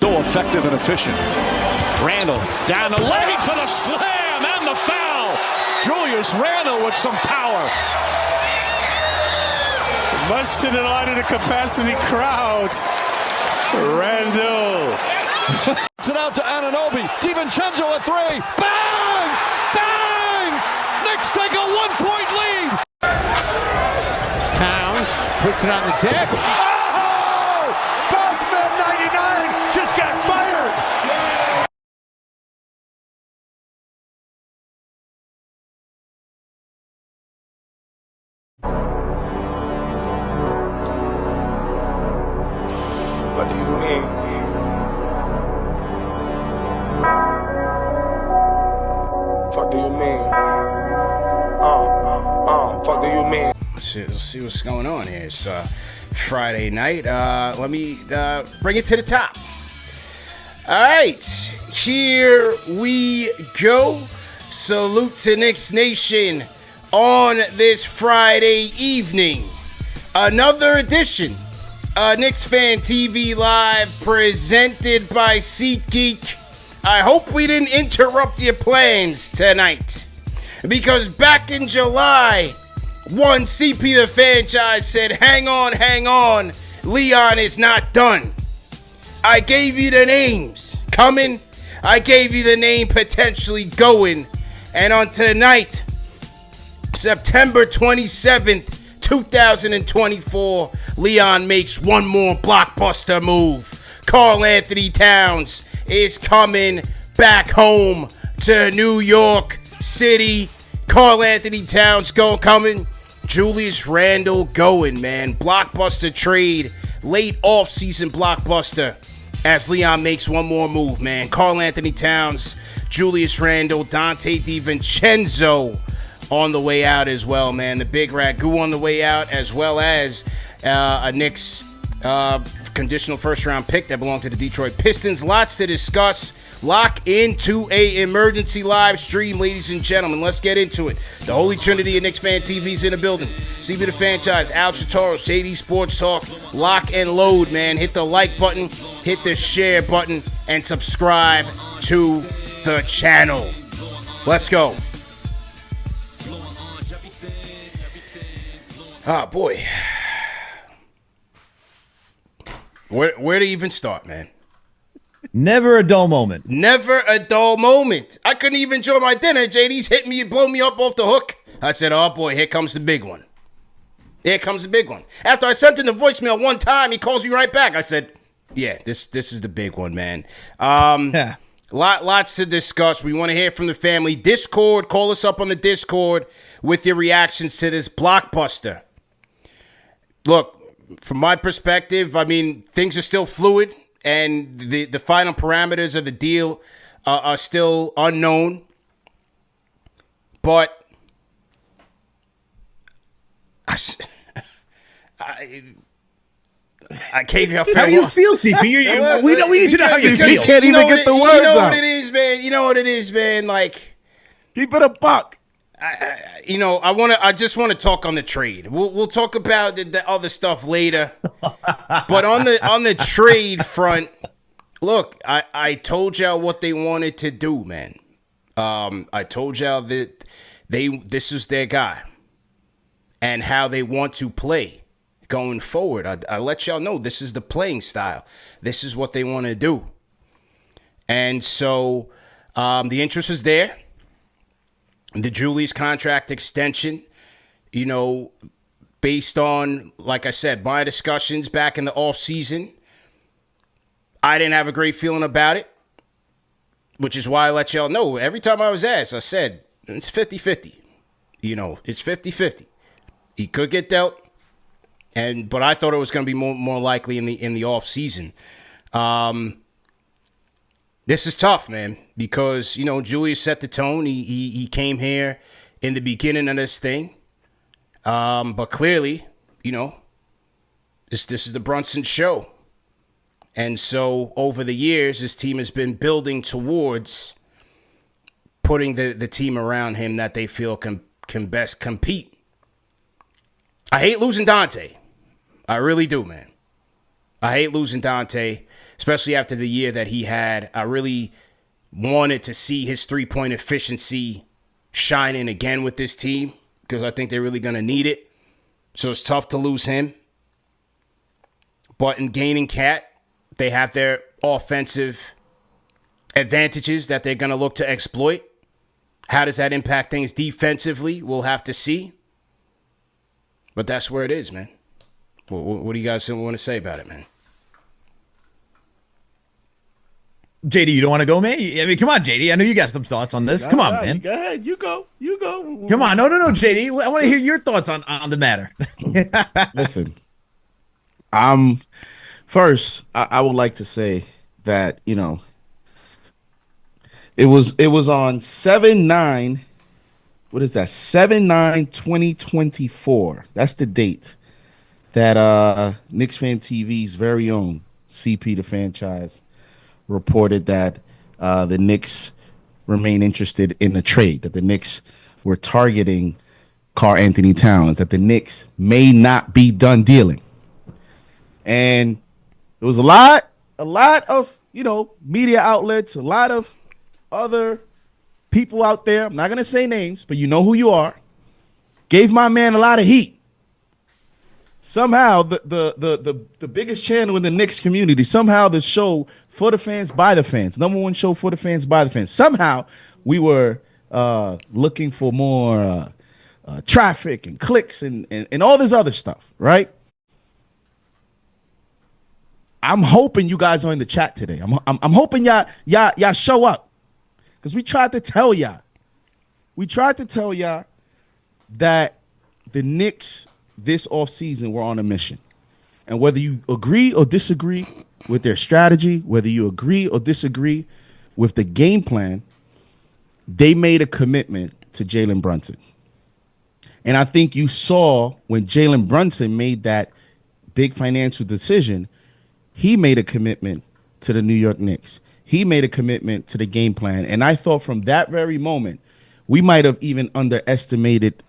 So effective and efficient. Randle down the lane for the slam and the foul. Julius Randle with some power. Much to the delight of the capacity crowd. Randle. It's it out to Anunoby. DiVincenzo a three. Bang! Bang! Knicks take a 1-point lead. Towns puts it on the deck. Oh! Bossman 99 just got fired. What do you mean? Fuck do you mean? Fuck do you mean? Let's see what's going on here. It's Friday night. Let me bring it to the top. All right, here we go. Salute to Knicks Nation on this Friday evening. Another edition of Knicks Fan TV Live presented by SeatGeek. I hope we didn't interrupt your plans tonight, because back in July, one CP the franchise said, hang on, Leon is not done. I gave you the names coming, I gave you the name potentially going, and on tonight, September 27th, 2024, Leon makes one more blockbuster move. Karl-Anthony Towns is coming back home to New York City. Karl-Anthony Towns coming. Julius Randle going, man. Blockbuster trade. Late off-season blockbuster as Leon makes one more move, man. Karl-Anthony Towns, Julius Randle, Donte DiVincenzo on the way out as well, man. The big Ragu on the way out, as well as a Knicks conditional first-round pick that belonged to the Detroit Pistons. Lots to discuss. Lock into a emergency live stream, ladies and gentlemen. Let's get into it. The Holy Trinity of Knicks Fan TV's in the building. CB the Franchise, Alex Sotaro, JD Sports Talk. Lock and load, man. Hit the like button, hit the share button, and subscribe to the channel. Let's go. Oh, boy. Where to even start, man? Never a dull moment. Never a dull moment. I couldn't even enjoy my dinner. JD's hit me, blow me up off the hook. I said, oh, boy, here comes the big one. Here comes the big one. After I sent him the voicemail one time, he calls me right back. I said, yeah, this is the big one, man. Yeah. Lots to discuss. We want to hear from the family. Discord, call us up on the Discord with your reactions to this blockbuster. Look, from my perspective, I mean, things are still fluid, and the final parameters of the deal are still unknown. But I gave you a fair. How do you feel, CP? We need to know how you feel. You can't even get the words out. You know what it is, man. You know what it is, man. Like, keep it a buck. I just want to talk on the trade. We'll talk about the other stuff later. But on the trade front, look, I told y'all what they wanted to do, man. I told y'all that this is their guy and how they want to play going forward. I let y'all know this is the playing style. This is what they want to do. And so the interest is there. The Julius contract extension, based on, like I said, my discussions back in the offseason, I didn't have a great feeling about it, which is why I let y'all know. Every time I was asked, I said, it's 50-50. It's 50-50. He could get dealt, but I thought it was going to be more likely in the offseason. This is tough, man, because, Julius set the tone. He came here in the beginning of this thing. But clearly, this is the Brunson show. And so over the years, this team has been building towards putting the team around him that they feel can best compete. I hate losing Donte. I really do, man. I hate losing Donte. especially after the year that he had. I really wanted to see his three-point efficiency shining again with this team because I think they're really going to need it. So it's tough to lose him. But in gaining Cat, they have their offensive advantages that they're going to look to exploit. How does that impact things defensively? We'll have to see. But that's where it is, man. What do you guys want to say about it, man? JD, you don't want to go, man? I mean, come on, JD. I know you got some thoughts on this. Come on, man. Go ahead. You go. Come on. No, JD. I want to hear your thoughts on the matter. Listen, first, I would like to say that, you know, it was on 7/9. What is that? 7/9/2024. That's the date that Knicks Fan TV's very own CP the franchise reported that the Knicks remain interested in the trade, that the Knicks were targeting Karl-Anthony Towns, that the Knicks may not be done dealing. And there was a lot of, you know, media outlets, a lot of other people out there, I'm not going to say names, but you know who you are, gave my man a lot of heat. Somehow, the biggest channel in the Knicks community, somehow the show for the fans, by the fans, number one show for the fans, by the fans, somehow we were looking for more traffic and clicks and all this other stuff, right? I'm hoping you guys are in the chat today. I'm hoping y'all show up. Because we tried to tell y'all that the Knicks this offseason were on a mission. And whether you agree or disagree with their strategy, whether you agree or disagree with the game plan, they made a commitment to Jalen Brunson. And I think you saw when Jalen Brunson made that big financial decision, he made a commitment to the New York Knicks. He made a commitment to the game plan. And I thought from that very moment, we might have even underestimated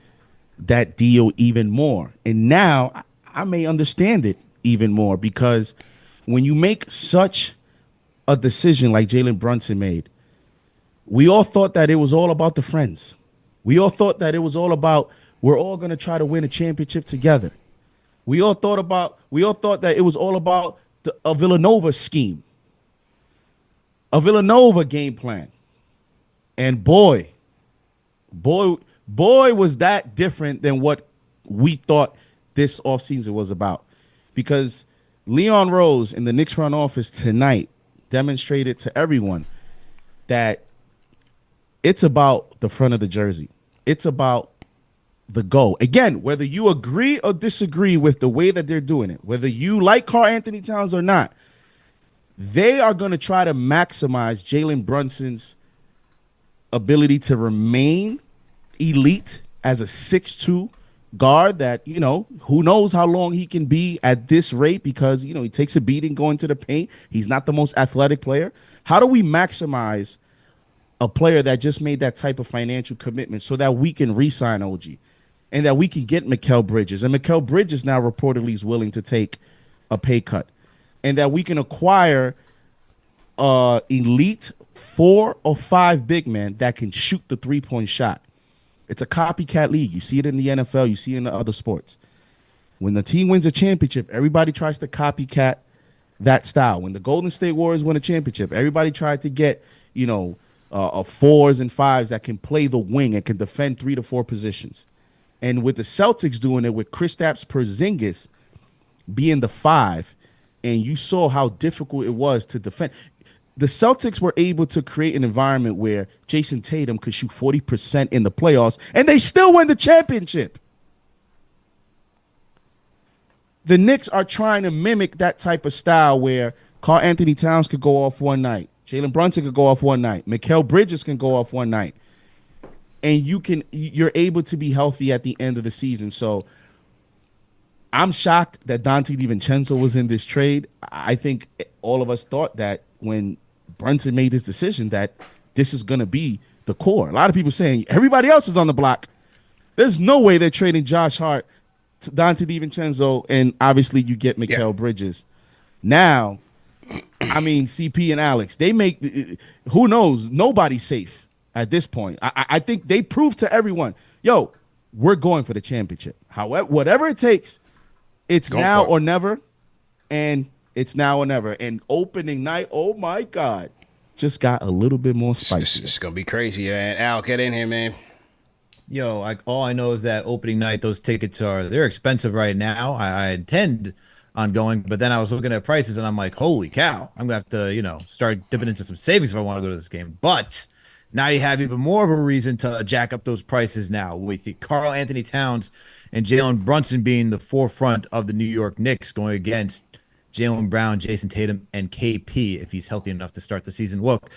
that deal even more. And now I may understand it even more, because when you make such a decision like Jalen Brunson made, we all thought that it was all about the friends. We all thought that it was all about, we're all going to try to win a championship together. We all thought that it was all about a Villanova scheme. A Villanova game plan. And boy, was that different than what we thought this offseason was about. Because Leon Rose in the Knicks front office tonight demonstrated to everyone that it's about the front of the jersey. It's about the goal. Again, whether you agree or disagree with the way that they're doing it, whether you like Karl-Anthony Towns or not, they are going to try to maximize Jalen Brunson's ability to remain elite as a 6'2" guard that, you know, who knows how long he can be at this rate, because, you know, he takes a beating going to the paint. He's not the most athletic player. How do we maximize a player that just made that type of financial commitment so that we can re-sign OG and that we can get Mikal Bridges? And Mikal Bridges now reportedly is willing to take a pay cut, and that we can acquire elite 4 or 5 big men that can shoot the three-point shot. It's a copycat league. You see it in the NFL. You see it in the other sports. When the team wins a championship, everybody tries to copycat that style. When the Golden State Warriors win a championship, everybody tried to get, you know, 4s and 5s that can play the wing and can defend 3 to 4 positions. And with the Celtics doing it with Kristaps Porzingis being the 5, and you saw how difficult it was to defend. The Celtics were able to create an environment where Jason Tatum could shoot 40% in the playoffs, and they still win the championship. The Knicks are trying to mimic that type of style where Karl-Anthony Towns could go off one night, Jalen Brunson could go off one night, Mikal Bridges can go off one night, and you're able to be healthy at the end of the season. So I'm shocked that Donte DiVincenzo was in this trade. I think all of us thought that when Brunson made this decision that this is going to be the core. A lot of people saying everybody else is on the block. There's no way they're trading Josh Hart to Donte DiVincenzo, and obviously you get Mikal Bridges. Now, I mean, CP and Alex, they make, who knows? Nobody's safe at this point. I think they proved to everyone, yo, we're going for the championship. However, whatever it takes, it's now or never, and it's now or never. And opening night, oh my God, just got a little bit more spicy. It's gonna be crazy, man. Al, get in here, man. Yo, all I know is that opening night, those tickets they're expensive right now. I intend on going, but then I was looking at prices and I'm like, holy cow, I'm gonna have to, start dipping into some savings if I want to go to this game. But now you have even more of a reason to jack up those prices now with Karl-Anthony Towns and Jalen Brunson being the forefront of the New York Knicks going against Jaylen Brown, Jason Tatum, and KP if he's healthy enough to start the season. Look,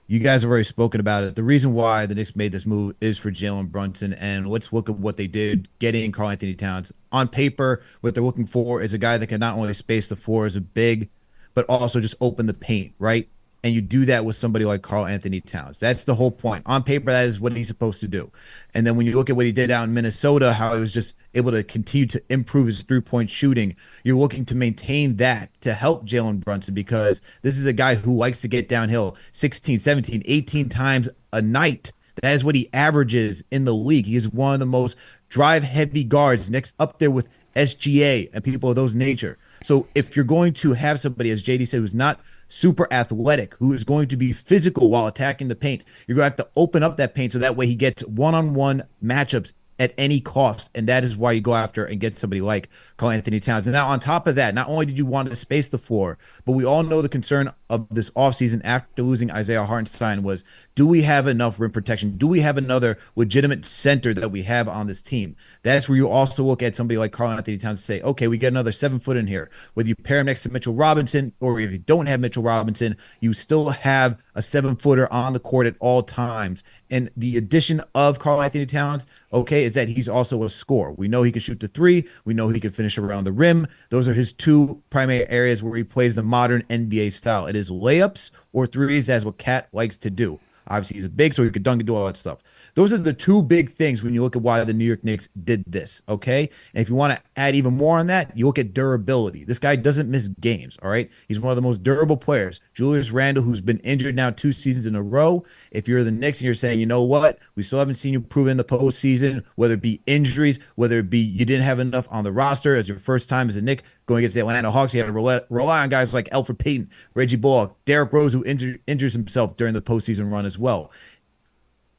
you guys have already spoken about it. The reason why the Knicks made this move is for Jalen Brunson, and let's look at what they did getting Karl-Anthony Towns. On paper, what they're looking for is a guy that can not only space the floor as a big, but also just open the paint, right? And you do that with somebody like Karl-Anthony Towns. That's the whole point. On paper, that is what he's supposed to do. And then when you look at what he did out in Minnesota, how he was just able to continue to improve his three-point shooting, you're looking to maintain that to help Jalen Brunson, because this is a guy who likes to get downhill 16, 17, 18 times a night. That is what he averages in the league. He is one of the most drive-heavy guards, next up there with SGA and people of those nature. So if you're going to have somebody, as JD said, who's not super athletic, who is going to be physical while attacking the paint, you're going to have to open up that paint so that way he gets one-on-one matchups at any cost, and that is why you go after and get somebody like Karl-Anthony Towns. And now on top of that, not only did you want to space the floor, but we all know the concern of this offseason after losing Isaiah Hartenstein was, do we have enough rim protection? Do we have another legitimate center that we have on this team? That's where you also look at somebody like Karl-Anthony Towns and say, okay, we get another 7 foot in here. Whether you pair him next to Mitchell Robinson, or if you don't have Mitchell Robinson, you still have a 7-footer on the court at all times. And the addition of Karl-Anthony Towns, okay, is that he's also a scorer. We know he can shoot the three. We know he can finish around the rim. Those are his two primary areas where he plays the modern NBA style. It is layups or threes. That's what Cat likes to do. Obviously, he's big, so he could dunk and do all that stuff. Those are the two big things when you look at why the New York Knicks did this, okay? And if you want to add even more on that, you look at durability. This guy doesn't miss games, all right? He's one of the most durable players. Julius Randle, who's been injured now 2 seasons in a row. If you're the Knicks and you're saying, you know what, we still haven't seen you prove in the postseason, whether it be injuries, whether it be you didn't have enough on the roster as your first time as a Knick going against the Atlanta Hawks, you had to rely on guys like Elfrid Payton, Reggie Bullock, Derrick Rose, who injures himself during the postseason run as well.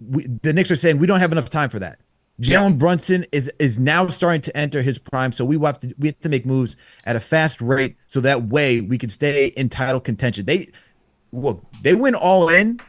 The Knicks are saying we don't have enough time for that. Jalen Brunson is now starting to enter his prime, so we have to make moves at a fast rate so that way we can stay in title contention. They went all in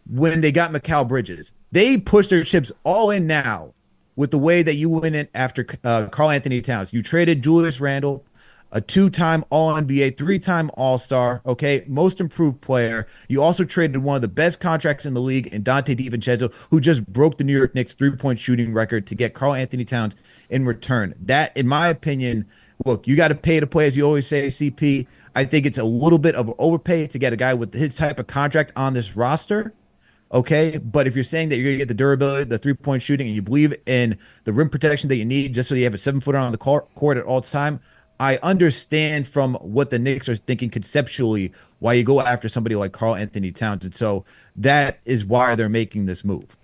when they got Mikal Bridges. They pushed their chips all in now with the way that you went in after Karl-Anthony Towns. You traded Julius Randle, a 2-time All-NBA, 3-time All-Star, okay, most improved player. You also traded one of the best contracts in the league in Donte DiVincenzo, who just broke the New York Knicks three-point shooting record to get Karl-Anthony Towns in return. That, in my opinion, look, you got to pay to play, as you always say, CP. I think it's a little bit of an overpay to get a guy with his type of contract on this roster. Okay, but if you're saying that you're going to get the durability, the three-point shooting, and you believe in the rim protection that you need just so you have a 7-footer on the court at all time, I understand from what the Knicks are thinking conceptually why you go after somebody like Karl-Anthony Towns. And so that is why they're making this move.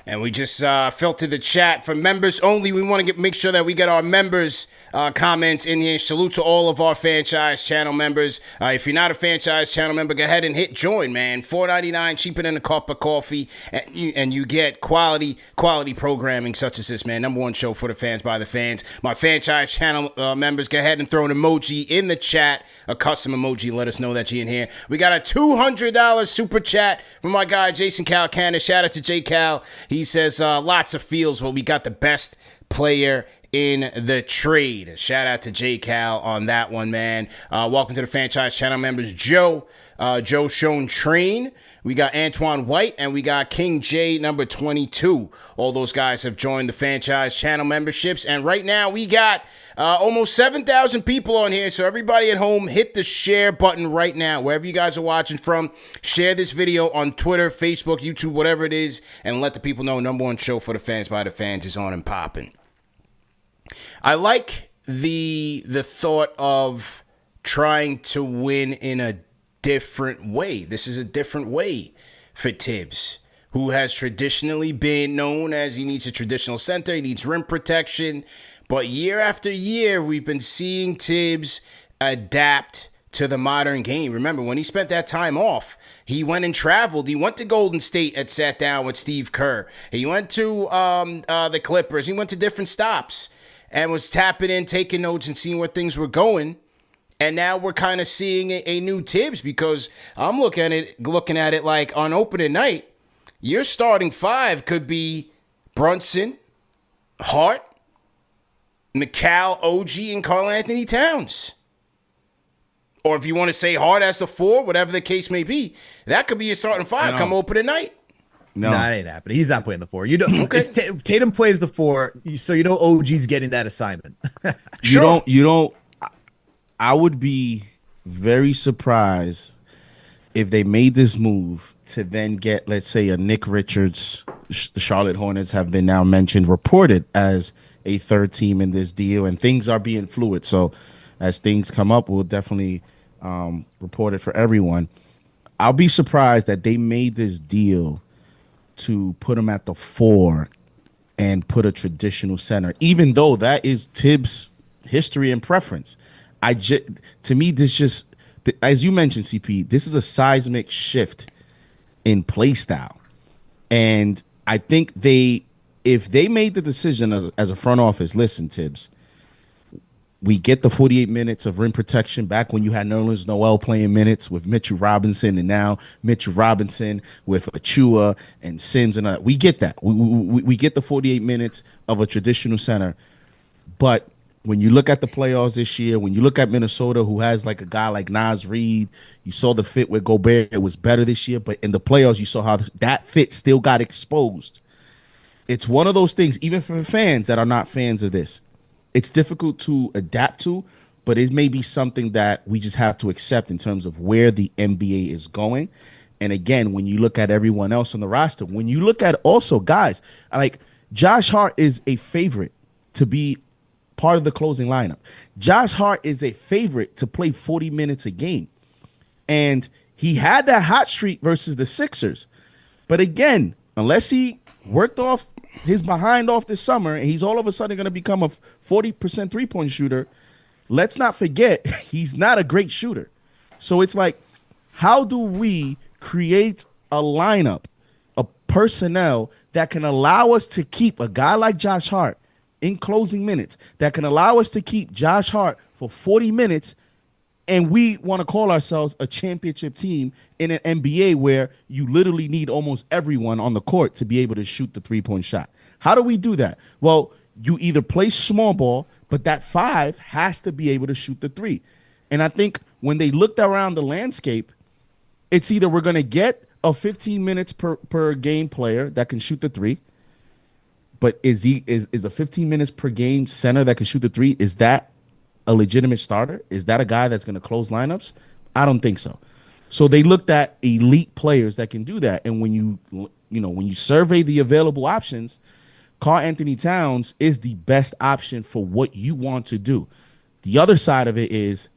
And we just filtered the chat for members only. We want to make sure that we get our members' comments in here. Salute to all of our franchise channel members. If you're not a franchise channel member, go ahead and hit join, man. $4.99, cheaper than a cup of coffee, and you get quality programming such as this, man. Number one show for the fans by the fans. My franchise channel members, go ahead and throw an emoji in the chat, a custom emoji. Let us know that you're in here. We got a $200 super chat from my guy Jason Calcanis. Shout out to J Cal. He says, lots of feels, but we got the best player in the trade. Shout out to J Cal on that one, man. Welcome to the franchise channel members. Joe Shone Train. We got Antoine White, and we got King J number 22. All those guys have joined the franchise channel memberships, and right now we got almost 7,000 people on here. So everybody at home, hit the share button right now. Wherever you guys are watching from, share this video on Twitter, Facebook, YouTube, whatever it is, and let the people know number one show for the fans by the fans is on and popping. I like the thought of trying to win in a different way. This is a different way for Tibbs, who has traditionally been known as he needs a traditional center, he needs rim protection. But year after year, we've been seeing Tibbs adapt to the modern game. Remember, when he spent that time off, he went and traveled. He went to Golden State and sat down with Steve Kerr. He went to the Clippers. He went to different stops and was tapping in, taking notes, and seeing where things were going. And now we're kind of seeing a new Tibbs, because I'm looking at it like on opening night, your starting five could be Brunson, Hart, McCall, OG, and Karl-Anthony Towns. Or if you want to say Hart as the 4, whatever the case may be, that could be your starting 5 come opening night. No, it ain't happening. He's not playing the 4. You don't. Okay. Tatum plays the 4, so you know OG's getting that assignment. Sure. You don't. I would be very surprised if they made this move to then get, let's say, a Nick Richards. The Charlotte Hornets have been now reported as a third team in this deal, and things are being fluid. So as things come up, we'll definitely report it for everyone. I'll be surprised that they made this deal to put him at the 4 and put a traditional center, even though that is Tibbs' history and preference. To me, this just, as you mentioned, CP, this is a seismic shift in play style. And I think if they made the decision as a front office, listen, Tibbs, we get the 48 minutes of rim protection back when you had Nerlens Noel playing minutes with Mitchell Robinson, and now Mitchell Robinson with Achua and Sims. And we get that. We get the 48 minutes of a traditional center. But when you look at the playoffs this year, when you look at Minnesota, who has like a guy like Naz Reid, you saw the fit with Gobert. It was better this year. But in the playoffs, you saw how that fit still got exposed. It's one of those things, even for fans that are not fans of this, it's difficult to adapt to, but it may be something that we just have to accept in terms of where the NBA is going. And again, when you look at everyone else on the roster, when you look at also guys, like Josh Hart is a favorite to be part of the closing lineup. Josh Hart is a favorite to play 40 minutes a game. And he had that hot streak versus the Sixers. But again, unless he worked off his behind off this summer and he's all of a sudden going to become a 40% three-point shooter, let's not forget he's not a great shooter. So it's like, how do we create a lineup, a personnel that can allow us to keep a guy like Josh Hart in closing minutes, that can allow us to keep Josh Hart for 40 minutes, and we want to call ourselves a championship team in an NBA where you literally need almost everyone on the court to be able to shoot the three-point shot? How do we do that? Well, you either play small ball, but that 5 has to be able to shoot the 3. And I think when they looked around the landscape, it's either we're going to get a 15 minutes per game player that can shoot the 3, but is a 15 minutes per game center that can shoot the 3, is that a legitimate starter? Is that a guy that's going to close lineups? I don't think so. So they looked at elite players that can do that. And when you survey the available options, Karl-Anthony Towns is the best option for what you want to do. The other side of it is,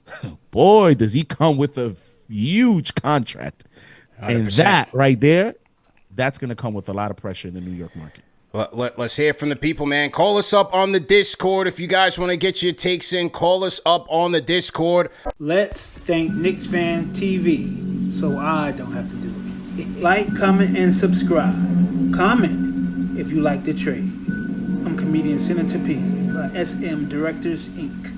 boy, does he come with a huge contract. 100%. And that right there, that's going to come with a lot of pressure in the New York market. Let's hear from the people, man. Call us up on the Discord. If you guys want to get your takes in, call us up on the Discord. Let's thank Knicks Fan TV so I don't have to do it. Like, comment, and subscribe. Comment if you like the trade. I'm comedian Senator P for SM Directors, Inc.